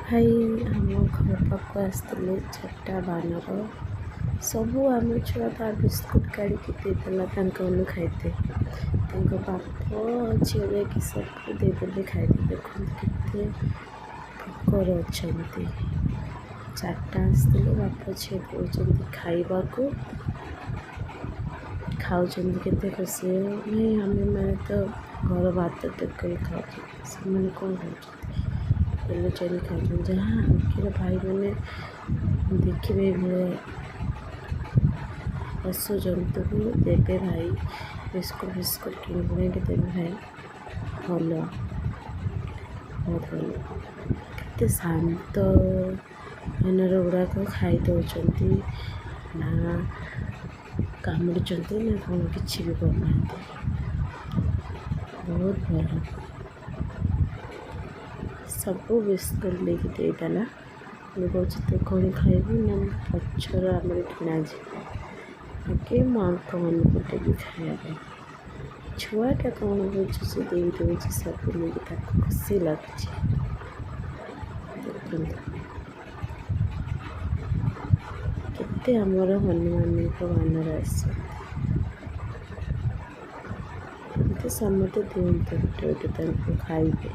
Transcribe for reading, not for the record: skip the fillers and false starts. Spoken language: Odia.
ଭାଇ ଆମ ଘର ପାଖକୁ ଆସିଥିଲେ 4ଟା ବାନର। ସବୁ ଆମ ଛୁଆ ତା ବିସ୍କୁଟ୍ କାଢ଼ିକି ଦେଇଦେଲା, ତାଙ୍କ ଖାଇତେ। ତାଙ୍କ ବାପ ଝିଅ ଯାଇକି ସବୁ ଦେଇଦେଲେ ଖାଇତେ। ଦେଖନ୍ତୁ କେତେ ଭୋକରେ ଅଛନ୍ତି। 4ଟା ଆସିଥିଲେ, ବାପ ଝିଅ ଦେଉଛନ୍ତି ଖାଇବାକୁ, ଖାଉଛନ୍ତି କେତେ ଖୁସି। ନାଇଁ ଆମେମାନେ ତ ଘର ଭାତ ତରକାରୀ ଖାଉଛୁ, ସେମାନେ କ'ଣ ଖାଉଛନ୍ତି? ବୁଲୁଛନ୍ତି ଖାଉଛନ୍ତି। ଯାହା ଆଖିର ଭାଇମାନେ ଦେଖିବେ ଏଭଳିଆ ପଶୁ ଜନ୍ତୁକୁ ଦେବେ ଭାଇ, ବିସ୍କୁଟ୍ କିଣିକି ଦେବେ ଭାଇ। ଭଲ, ବହୁତ ଭଲ। କେତେ ଶାନ୍ତ ବାନର ଗୁଡ଼ାକ ଖାଇ ଦେଉଛନ୍ତି, ନା କାମୁଡ଼ୁଛନ୍ତି ନା କ'ଣ, କିଛି ବି କରୁନାହାନ୍ତି। ବହୁତ ଭଲ। ସବୁ ବିସ୍କୁଟ୍ ନେଇକି ଦେଇଦେଲା। ମୁଁ କହୁଛି ତୁ କ'ଣ ଖାଇବୁ? ନା ପଛରେ ଆମର କିଣାଯିବ। ଆଗେ ମୋ ଆଙ୍କମାନଙ୍କୁ ଦେବି ଖାଇବା ପାଇଁ। ଛୁଆଟା କ'ଣ ବୁଝୁଛି, ଦେଇ ଦେଉଛି ସବୁ ନେଇକି, ତାକୁ ଖୁସି ଲାଗୁଛି। ଦେଖନ୍ତୁ କେତେ ଆମର ହନୁମାନଙ୍କ ବାନର ଆସିଛନ୍ତି। ଏମିତି ସମସ୍ତେ ଦିଅନ୍ତୁ ଗୋଟେ ଗୋଟେ ତାଙ୍କୁ ଖାଇବେ।